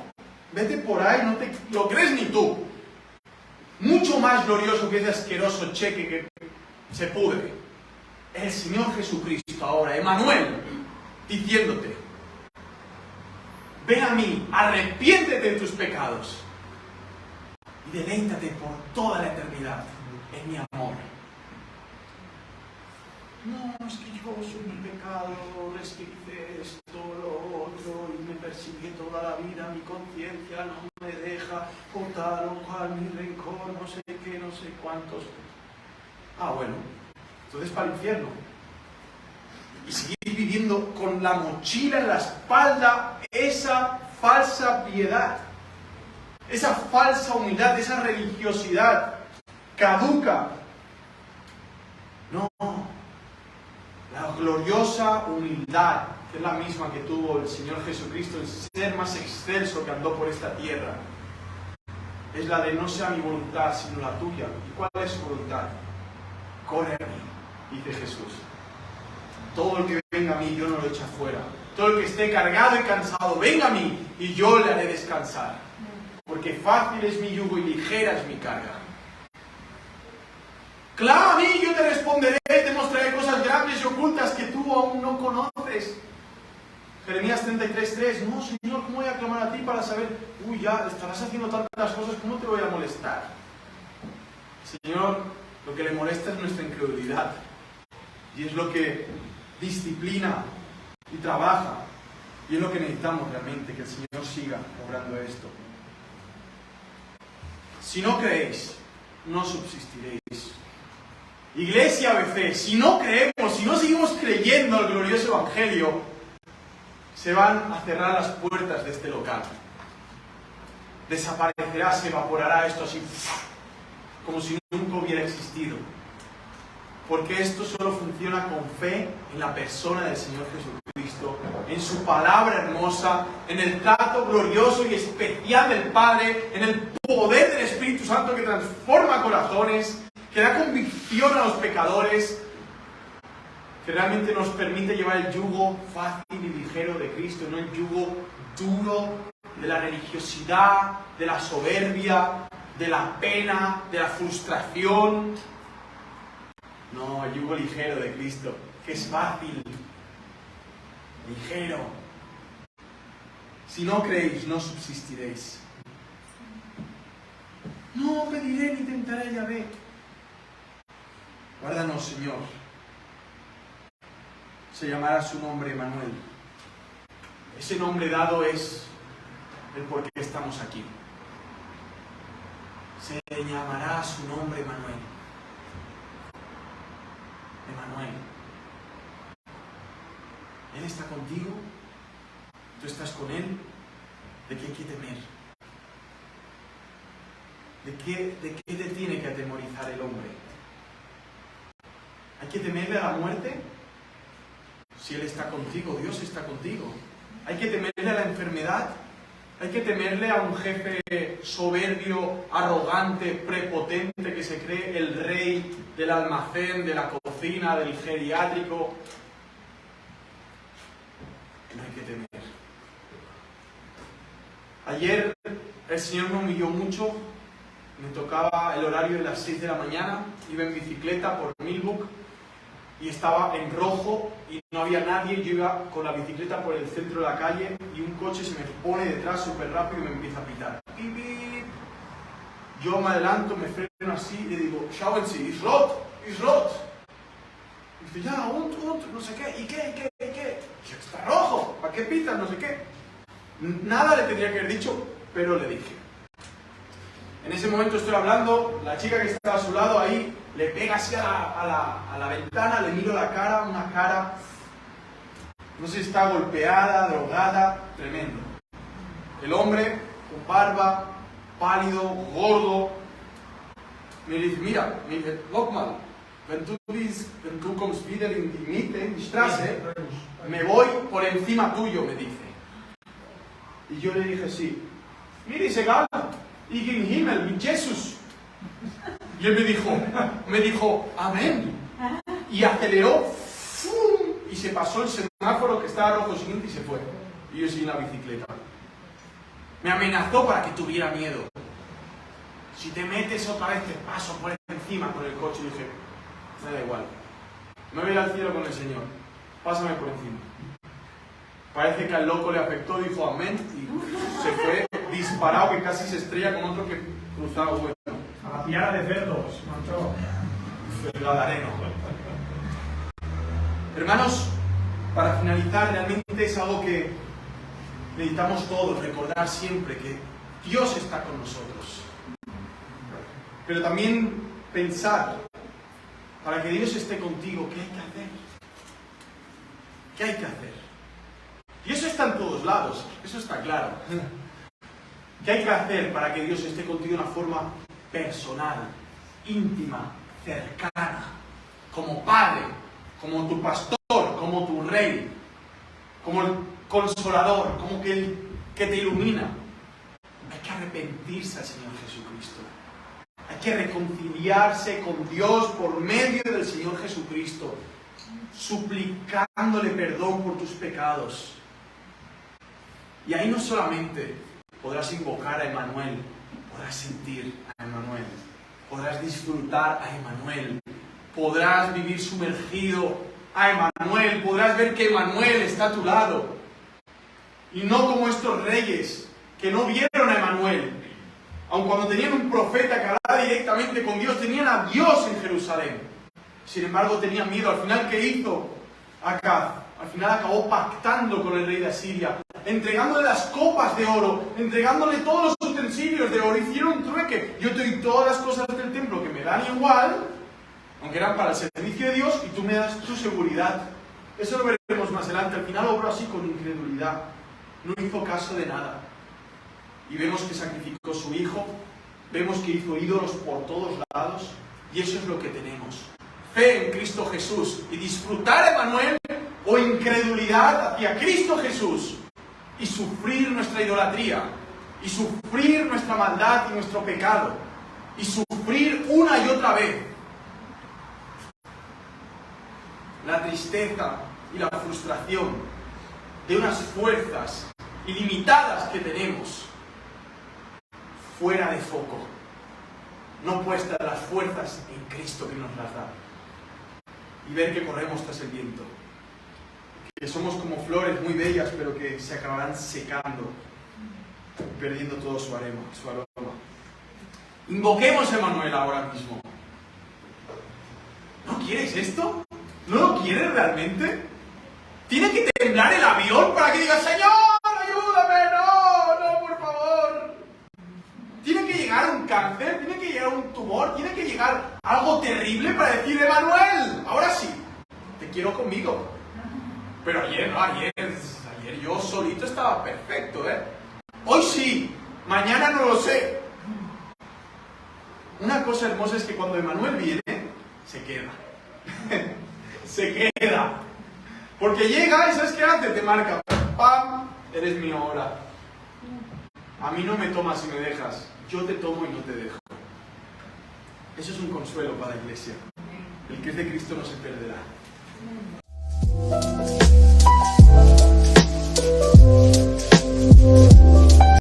Speaker 1: Vete por ahí, no te lo crees ni tú. Mucho más glorioso que ese asqueroso cheque que se pudre. El Señor Jesucristo ahora, Emmanuel, diciéndote: ven a mí, arrepiéntete de tus pecados y deleítate por toda la eternidad en mi amor. No, es que yo soy mi pecado, es que hice esto, lo otro, y me persigue toda la vida, mi conciencia no me deja, o tal o cual, mi rencor, no sé qué, no sé cuántos. Ah, bueno, entonces para el infierno. Y seguir viviendo con la mochila en la espalda, esa falsa piedad, esa falsa humildad, esa religiosidad caduca. No. La gloriosa humildad, que es la misma que tuvo el Señor Jesucristo, el ser más excelso que andó por esta tierra, es la de no sea mi voluntad, sino la tuya. ¿Y cuál es su voluntad? Corre a mí, dice Jesús. Todo el que venga a mí, yo no lo echo afuera. Todo el que esté cargado y cansado, venga a mí y yo le haré descansar. Porque fácil es mi yugo y ligera es mi carga. Clama a mí y yo te responderé, te mostraré cosas grandes y ocultas que tú aún no conoces. Jeremías 33:3. No, Señor, ¿cómo voy a clamar a ti para saber? Uy, ya estarás haciendo tantas cosas, ¿cómo te voy a molestar? Señor, lo que le molesta es nuestra incredulidad. Y es lo que disciplina y trabaja. Y es lo que necesitamos realmente, que el Señor siga obrando esto. Si no creéis, no subsistiréis. Iglesia BC, si no creemos, si no seguimos creyendo el glorioso Evangelio, se van a cerrar las puertas de este local. Desaparecerá, se evaporará esto así, como si nunca hubiera existido. Porque esto solo funciona con fe en la persona del Señor Jesucristo, en su palabra hermosa, en el trato glorioso y especial del Padre, en el poder del Espíritu Santo que transforma corazones, que da convicción a los pecadores, que realmente nos permite llevar el yugo fácil y ligero de Cristo, no el yugo duro de la religiosidad, de la soberbia, de la pena, de la frustración. No, el yugo ligero de Cristo, que es fácil, ligero. Si no creéis, no subsistiréis. No pediré ni tentaré a Yahvé. Guárdanos, Señor. Se llamará su nombre Emmanuel. Ese nombre dado es el por qué estamos aquí. Se llamará su nombre Emmanuel. Emmanuel. Él está contigo. Tú estás con Él. ¿De qué hay que temer? ¿De qué te tiene que atemorizar el hombre? ¿Hay que temerle a la muerte? Si Él está contigo, Dios está contigo. ¿Hay que temerle a la enfermedad? ¿Hay que temerle a un jefe soberbio, arrogante, prepotente, que se cree el rey del almacén, de la cocina, del geriátrico? No hay que temer. Ayer el Señor me humilló mucho. Me tocaba el horario de las 6 de la mañana. Iba en bicicleta por Millbrook y estaba en rojo y no había nadie. Yo iba con la bicicleta por el centro de la calle y un coche se me pone detrás súper rápido y me empieza a pitar. ¡Pip, pip! Yo me adelanto, me freno así y le digo, schauen Sie, ist rot, ist rot. Y dice, ya, und, no sé qué, ¿y qué? Y yo, está rojo, ¿para qué pitas? No sé qué. Nada le tendría que haber dicho, pero le dije. En ese momento estoy hablando, la chica que estaba a su lado ahí le pega así a la ventana, le miro la cara, una cara, no sé si está golpeada, drogada, tremendo. El hombre con barba, pálido, gordo, me dice, mira, guck mal, wenn du kommst wieder in die Mitte, in die Straße, me voy por encima tuyo, me dice. Y yo le dije, sí, mira, es egal. Ich im Himmel mit Jesús. Y él me dijo, amén. Y aceleró, ¡fum! Y se pasó el semáforo que estaba rojo siguiente y se fue. Y yo seguí en la bicicleta. Me amenazó para que tuviera miedo. Si te metes otra vez te paso por encima con el coche. Y dije, me da igual. Me voy a ir al cielo con el Señor. Pásame por encima. Parece que al loco le afectó, dijo amén, y se fue disparado, que casi se estrella con otro que cruzaba bueno.
Speaker 3: A la piara de cerdos, marchó.
Speaker 1: El gadareno. Hermanos, para finalizar, realmente es algo que necesitamos todos recordar siempre, que Dios está con nosotros. Pero también pensar, para que Dios esté contigo, ¿qué hay que hacer? ¿Qué hay que hacer? Y eso está en todos lados, eso está claro. ¿Qué hay que hacer para que Dios esté contigo de una forma personal, íntima, cercana, como padre, como tu pastor, como tu rey, como el consolador, como que el que te ilumina. Hay que arrepentirse al Señor Jesucristo. Hay que reconciliarse con Dios por medio del Señor Jesucristo, suplicándole perdón por tus pecados. Y ahí no solamente podrás invocar a Emmanuel, podrás sentir a Emmanuel, podrás disfrutar a Emmanuel, podrás vivir sumergido a Emmanuel, podrás ver que Emmanuel está a tu lado. Y no como estos reyes que no vieron a Emmanuel. Aun cuando tenían un profeta que hablaba directamente con Dios, tenían a Dios en Jerusalén. Sin embargo, tenían miedo. Al final, ¿qué hizo Acaz? Al final acabó pactando con el rey de Asiria, entregándole las copas de oro, entregándole todos los utensilios de oro. Hicieron un trueque. Yo te doy todas las cosas del templo que me dan igual, aunque eran para el servicio de Dios, y tú me das tu seguridad. Eso lo veremos más adelante. Al final obró así con incredulidad. No hizo caso de nada. Y vemos que sacrificó a su hijo, vemos que hizo ídolos por todos lados, y eso es lo que tenemos. Fe en Cristo Jesús y disfrutar a Emmanuel, o incredulidad hacia Cristo Jesús y sufrir nuestra idolatría, y sufrir nuestra maldad y nuestro pecado, y sufrir una y otra vez la tristeza y la frustración de unas fuerzas ilimitadas que tenemos fuera de foco, no puestas las fuerzas en Cristo que nos las da, y ver que corremos tras el viento, que somos como flores muy bellas pero que se acabarán secando, perdiendo todo su aroma. Invoquemos a Emmanuel ahora mismo. ¿No quieres esto? ¿No lo quieres realmente? ¿Tiene que temblar el avión para que digas, Señor, ayúdame? No, por favor. ¿Tiene que llegar un cáncer? ¿Tiene que llegar un tumor? ¿Tiene que llegar algo terrible para decir, Emmanuel, ahora sí, te quiero conmigo? Pero ayer yo solito estaba perfecto, ¿eh? Hoy sí, mañana no lo sé. Una cosa hermosa es que cuando Emmanuel viene, se queda. Se queda. Porque llega y ¿sabes qué hace? Te marca, ¡pam! Eres mi hora. A mí no me tomas y me dejas. Yo te tomo y no te dejo. Eso es un consuelo para la iglesia. El que es de Cristo no se perderá.